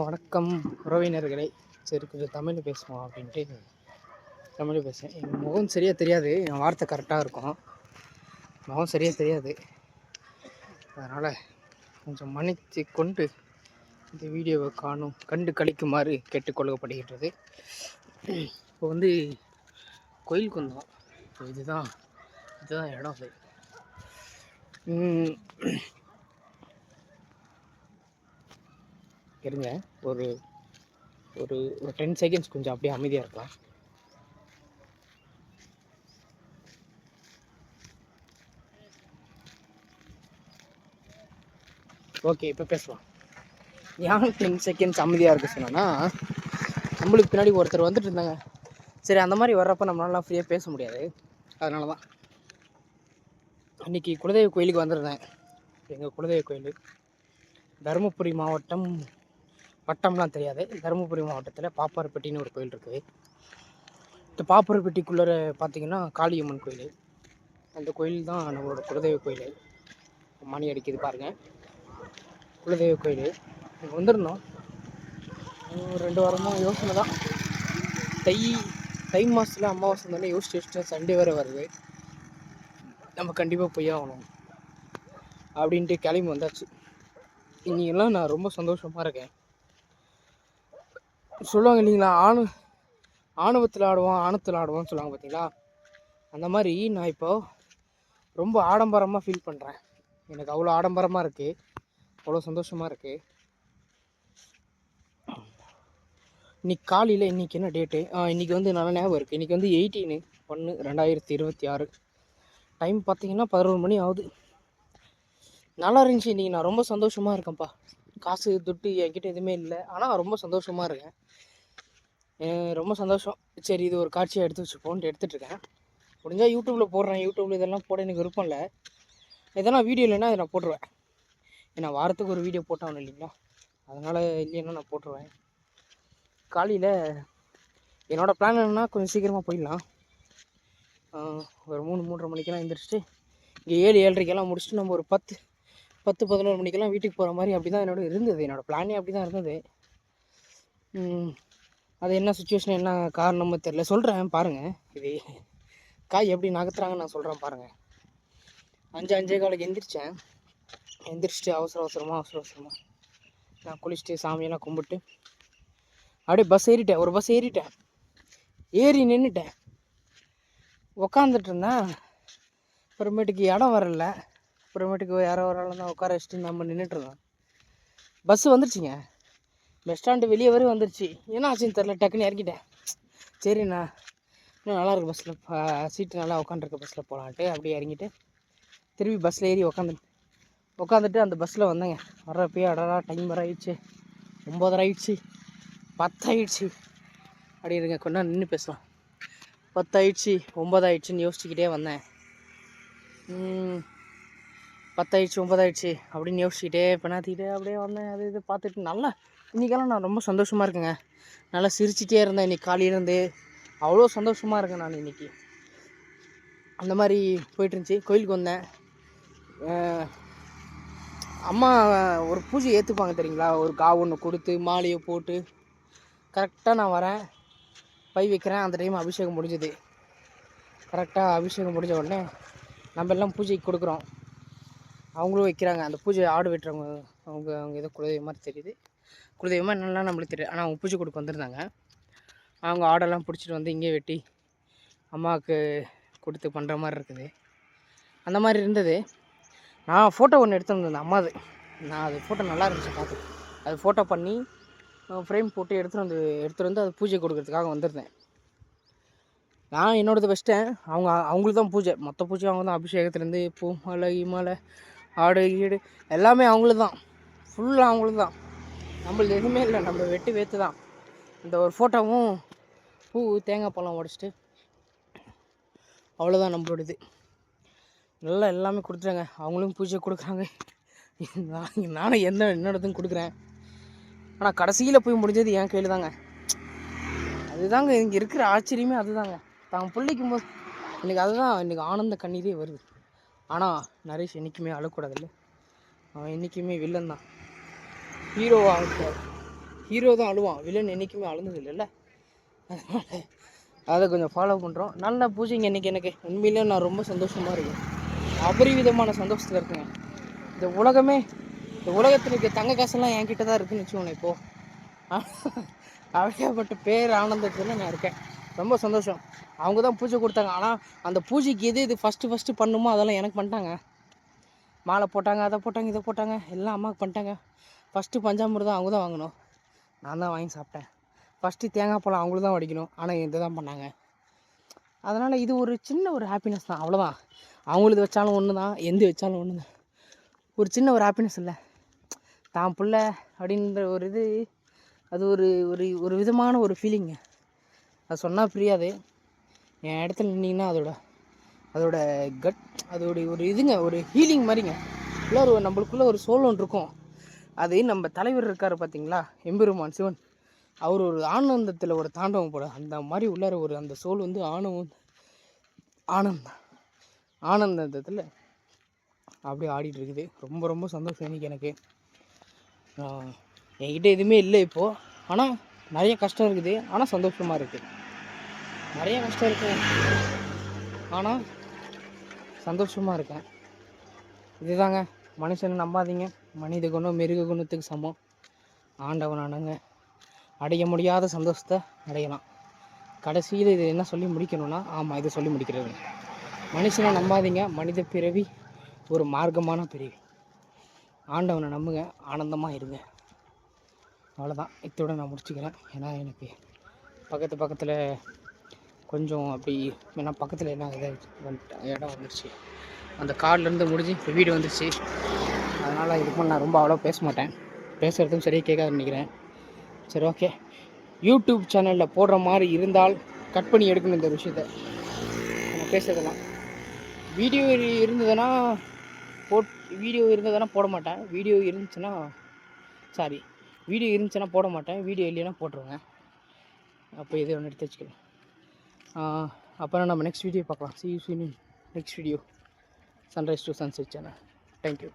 வணக்கம் உறவினர்களே. சரி, கொஞ்சம் தமிழ் பேசுவோம் அப்படின்ட்டு தமிழ் பேசுவேன். என் முகம் சரியாக தெரியாது, என் வார்த்தை கரெக்டாக இருக்கும். முகம் சரியாக தெரியாது, அதனால் கொஞ்சம் மன்னித்து கொண்டு இந்த வீடியோவை கண்டு கழிக்குமாறு கேட்டுக்கொள்ளப்படுகின்றது. இப்போ கோயிலுக்கு வந்தோம். இதுதான் இடம். அது இருங்க, ஒரு ஒரு 10 செகண்ட்ஸ் கொஞ்சம் அப்படியே அமைதியாக இருக்கலாம். ஓகே, இப்போ பேசலாம். ஏன் 10 செகண்ட்ஸ் அமைதியாக இருக்க சொன்னேன்னா, நம்மளுக்கு பின்னாடி ஒருத்தர் வந்துட்டு இருந்தாங்க. சரி, அந்த மாதிரி வர்றப்போ நம்மளால ஃப்ரீயாக பேச முடியாது. அதனால தான் அன்றைக்கி குலதெய்வ கோயிலுக்கு வந்திருந்தேன். எங்கள் குலதெய்வ கோயில் தருமபுரி மாவட்டம், வட்டம்லாம் தெரியாது, தருமபுரி மாவட்டத்தில் பாப்பாரப்பட்டின்னு ஒரு கோயில் இருக்குது. இந்த பாப்பாரப்பட்டிக்குள்ளே பார்த்தீங்கன்னா காளியம்மன் கோயில். அந்த கோயில் தான் நம்மளோட குலதெய்வ கோயில். மணி அடிக்குது பாருங்கள், குலதெய்வ கோயில். இங்கே வந்திருந்தோம். 2 வாரமாக யோசனை தான். தை மாதத்தில் அமாவாசை தானே யோசிச்சு சண்டே வேறு வருது, நம்ம கண்டிப்பாக போய் ஆகணும் அப்படின்ட்டு கிளம்பி வந்தாச்சு. இன்னைக்கெல்லாம் நான் ரொம்ப சந்தோஷமாக இருக்கேன். சொல்லுவாங்க இல்லைங்களா, ஆணவத்தில் ஆடுவான்னு சொல்லுவாங்க பார்த்தீங்களா. அந்த மாதிரி நான் இப்போ ரொம்ப ஆடம்பரமாக ஃபீல் பண்ணுறேன். எனக்கு அவ்வளோ ஆடம்பரமாக இருக்குது, அவ்வளோ சந்தோஷமாக இருக்குது. இன்றைக்கி காலையில், இன்றைக்கி என்ன டேட்டு, இன்றைக்கி நல்லா ஞாபகம் இருக்குது. இன்றைக்கி 18/1/2026. டைம் பார்த்தீங்கன்னா 11 மணி ஆகுது. நல்லா இருந்துச்சு. இன்றைக்கி நான் ரொம்ப சந்தோஷமாக இருக்கேன்ப்பா. காசு துட்டு என்கிட்ட எதுவுமே இல்லை, ஆனால் ரொம்ப சந்தோஷமாக இருக்கேன். ரொம்ப சந்தோஷம். சரி, இது ஒரு காட்சியாக எடுத்து வச்சுப்போன்ட்டு எடுத்துகிட்ருக்கேன். முடிஞ்சால் யூடியூப்பில் போடுறேன். யூடியூப்பில் இதெல்லாம் போட எனக்கு விருப்பம் இல்லை. இதெல்லாம் வீடியோ இல்லைன்னா அதை நான் போட்டுருவேன். ஏன்னா வாரத்துக்கு ஒரு வீடியோ போட்டாகணும் இல்லைங்களா, அதனால் இல்லைன்னா நான் போட்டுருவேன். காலையில் என்னோடய பிளான் என்னென்னா, கொஞ்சம் சீக்கிரமாக போயிடலாம். ஒரு 3-3:30 மணிக்கெல்லாம் எழுந்திரிச்சிட்டு இங்கே 7-7:30 முடிச்சுட்டு நம்ம ஒரு 10-11 மணிக்கெல்லாம் வீட்டுக்கு போகிற மாதிரி அப்படி தான் என்னோடய பிளானே அப்படி தான் இருந்தது. அது என்ன சுச்சுவேஷன், என்ன காரணமும் தெரில. சொல்கிறேன் பாருங்கள். இது காய் எப்படி நகர்த்துறாங்கன்னு நான் சொல்கிறேன் பாருங்கள். 5-5:15 எந்திரிச்சிட்டு அவசரமாக நான் குளிச்சுட்டு சாமியெல்லாம் கும்பிட்டு அப்படியே ஒரு பஸ் ஏறிட்டேன். ஏறி நின்றுட்டேன், உக்காந்துட்டு இருந்தேன். அப்புறமேட்டுக்கு இடம் வரல. அப்புறமேட்டுக்கு யாரோ ஒரு ஆள் தான் உட்கார வச்சுட்டு நம்ம நின்றுட்டுருந்தோம். பஸ்ஸு வந்துருச்சுங்க. பஸ் ஸ்டாண்டு வெளியே வரை வந்துருச்சு. என்ன ஆச்சுன்னு தெரில, டக்குன்னு இறக்கிட்டேன். சரிண்ணா, இன்னும் நல்லாயிருக்கு பஸ்ஸில், சீட்டு நல்லா உட்காந்துருக்க பஸ்ஸில் போகலான்ட்டு அப்படியே இறங்கிட்டு திரும்பி பஸ்ஸில் ஏறி உட்காந்துட்டு அந்த பஸ்ஸில் வந்தேங்க. வர்றப்பயே அடடா டைம் வர ஆயிடுச்சு, 9:30 ஆயிடுச்சு, 10 ஆயிடுச்சு. அப்படி இருங்க, கொஞ்ச நேரம் நின்று பேசலாம். 10 ஆயிடுச்சு, 9 ஆயிடுச்சுன்னு யோசிச்சுக்கிட்டே வந்தேன். 10 ஆயிடுச்சு, 9 ஆயிடுச்சு அப்படின்னு யோசிச்சுக்கிட்டே பெண்ணாத்திக்கிட்டே அப்படியே வந்தேன். அது இது பார்த்துட்டு நல்லா இன்றைக்கெல்லாம் நான் ரொம்ப சந்தோஷமாக இருக்கேங்க. நல்லா சிரிச்சிட்டே இருந்தேன். இன்றைக்கி காலையிலேருந்து அவ்வளோ சந்தோஷமாக இருக்கேன் நான் இன்றைக்கி. அந்த மாதிரி போயிட்டுருந்துச்சி. கோயிலுக்கு வந்தேன். அம்மா ஒரு பூஜை ஏற்றுப்பாங்க தெரியுங்களா, ஒரு காவு ஒன்று கொடுத்து மாலையை போட்டு கரெக்டாக நான் வரேன், பை வைக்கிறேன். அந்த டைம் அபிஷேகம் முடிஞ்சுது. கரெக்டாக அபிஷேகம் முடிஞ்ச உடனே நம்ம எல்லாம் பூஜைக்கு கொடுக்குறோம், அவங்களும் வைக்கிறாங்க. அந்த பூஜை ஆடு வெட்டுறவங்க அவங்க ஏதோ குலதெய்வம் மாதிரி தெரியுது. குலதெய்வமாக என்னெல்லாம் நம்மளுக்கு தெரியும், ஆனால் அவங்க பூஜை கொடுக்க வந்திருந்தாங்க. அவங்க ஆடெல்லாம் பிடிச்சிட்டு வந்து இங்கே வெட்டி அம்மாவுக்கு கொடுத்து பண்ணுற மாதிரி இருக்குது. அந்த மாதிரி இருந்தது. நான் ஃபோட்டோ ஒன்று எடுத்து வந்தேன் அம்மாது. நான் அது ஃபோட்டோ நல்லா இருந்துச்சு பார்த்து, அது ஃபோட்டோ பண்ணி ஃப்ரேம் போட்டு எடுத்துகிட்டு வந்து அது பூஜை கொடுக்கறதுக்காக வந்திருந்தேன். நான் என்னோடது வச்சிட்டேன். அவங்களுக்கு தான் பூஜை, மொத்த பூஜை அவங்க தான். அபிஷேகத்துலேருந்து பூ மாலை மாலை ஆடு ஈடு எல்லாமே அவங்களுக்கு தான், ஃபுல்லாக அவங்களுக்கு தான். நம்மளுக்கு எதுவுமே இல்லை, நம்ம வெட்டி வேற்று தான். இந்த ஒரு ஃபோட்டோவும் பூ தேங்காய் பழம் உடச்சிட்டு அவ்வளோதான் நம்மளோடது. நல்லா எல்லாமே கொடுத்துட்டாங்க. அவங்களும் பூஜை கொடுக்குறாங்க, நானும் என்னோடதும் கொடுக்குறேன். ஆனால் கடைசியில் போய் முடிஞ்சது என் கையில் தாங்க. அதுதாங்க இங்கே இருக்கிற ஆச்சரியமே, அதுதாங்க. தான் பிள்ளைக்கும் போது இன்றைக்கி அதுதான், இன்றைக்கி ஆனந்த கண்ணீரே வருது. ஆனால் நரேஷ் என்றைக்குமே அழக்கூடாதில்ல, அவன் என்றைக்குமே வில்லன் தான். ஹீரோவாக ஹீரோ தான் அழுவான், வில்லன் என்றைக்குமே அழுந்தது இல்லைல்ல. அதனால் அதை கொஞ்சம் ஃபாலோ பண்ணுறோம். நல்ல பூஜைங்க இன்றைக்கி. எனக்கு உண்மையிலே நான் ரொம்ப சந்தோஷமாக இருக்கேன், அபரிவிதமான சந்தோஷத்தில் இருக்குங்க. இந்த உலகமே, இந்த உலகத்தில் இருக்க தங்க காசெல்லாம் என்கிட்ட தான் இருக்குதுன்னு வச்சுக்கோங்க. இப்போது அப்படியாப்பட்ட பேர் ஆனந்தத்தில் நான் இருக்கேன். ரொம்ப சந்தோஷம். அவங்க தான் பூஜை கொடுத்தாங்க. ஆனால் அந்த பூஜைக்கு இது ஃபஸ்ட்டு பண்ணுமோ அதெல்லாம் எனக்கு பண்ணிட்டாங்க. மாலை போட்டாங்க, அதை போட்டாங்க, இதை போட்டாங்க, எல்லாம் அம்மாவுக்கு பண்ணிட்டாங்க. ஃபஸ்ட்டு பஞ்சாமிர்தம் அவங்க தான் வாங்கணும், நான் தான் வாங்கி சாப்பிட்டேன். ஃபஸ்ட்டு தேங்காய் பழம் அவங்களுக்கு தான் வடிக்கணும், ஆனால் இது தான் பண்ணாங்க. அதனால் இது ஒரு சின்ன ஒரு ஹாப்பினஸ் தான், அவ்வளோதான். அவங்களுக்கு வச்சாலும் ஒன்று தான், எந்த வச்சாலும் ஒன்று தான். ஒரு சின்ன ஒரு ஹாப்பினஸ் இல்லை, தான் பிள்ளை அப்படின்ற ஒரு இது. அது ஒரு ஒரு ஒரு விதமான ஒரு ஃபீலிங்க. அது சொன்னால் புரியாது. என் இடத்துல நின்னீங்கன்னா அதோட கட், அதோடைய ஒரு இதுங்க, ஒரு ஹீலிங் மாதிரிங்க. இல்லை ஒரு நம்மளுக்குள்ளே ஒரு சோல் ஒன்று இருக்கும். அது நம்ம தலைவர் இருக்கார் பார்த்தீங்களா, எம்பெருமான் சிவன். அவர் ஒரு ஆனந்தத்தில் ஒரு தாண்டவம் போட, அந்த மாதிரி உள்ளார ஒரு அந்த சோல் வந்து ஆனந்தத்தில் அப்படியே ஆடிட்டு இருக்குது. ரொம்ப ரொம்ப சந்தோஷம் இன்றைக்கி எனக்கு. என்கிட்ட எதுவுமே இல்லை இப்போது, ஆனால் நிறைய கஷ்டம் இருக்குது, ஆனால் சந்தோஷமாக இருக்குது. நிறைய கஷ்டம் இருக்குது, ஆனால் சந்தோஷமாக இருக்கேன். இதுதாங்க, மனுஷனை நம்பாதீங்க, மனித குணம் மிருக குணத்துக்கு சமம். ஆண்டவனானங்க அடைய முடியாத சந்தோஷத்தை அடையலாம். கடைசியில் இது என்ன சொல்லி முடிக்கணும்னா, ஆமாம், இதை சொல்லி முடிக்கிறது, மனுஷனை நம்பாதீங்க, மனித பிறவி ஒரு மார்க்கமான பிறவி. ஆண்டவனை நம்புங்க, ஆனந்தமாக இருங்க. அவ்வளோதான். இதோட நான் முடிச்சுக்கிறேன். ஏன்னா எனக்கு பக்கத்தில் கொஞ்சம் அப்படி, ஏன்னா பக்கத்தில் என்ன இடம் வந்துடுச்சு, அந்த கார்லேருந்து முடிஞ்சு இப்போ வீடு வந்துடுச்சு. அதனால் இதுக்கு நான் ரொம்ப அவ்வளோ பேச மாட்டேன், பேசுகிறதுக்கும் சரியாக கேட்காதுன்னு நினைக்கிறேன். சரி, ஓகே. யூடியூப் சேனலில் போடுற மாதிரி இருந்தால் கட் பண்ணி எடுக்கணும் இந்த விஷயத்த, நம்ம பேசுறதெல்லாம். வீடியோ இருந்ததுன்னா போட மாட்டேன். வீடியோ இருந்துச்சுன்னா போட மாட்டேன். வீடியோ இல்லைன்னா போட்டுருவேங்க. அப்போ இது ஒன்று எடுத்து வச்சுக்கலாம். அப்புறம் நம்ம நெக்ஸ்ட் வீடியோ பார்க்கலாம். See you soon in next video. Sunrise to Sunset channel. Thank you.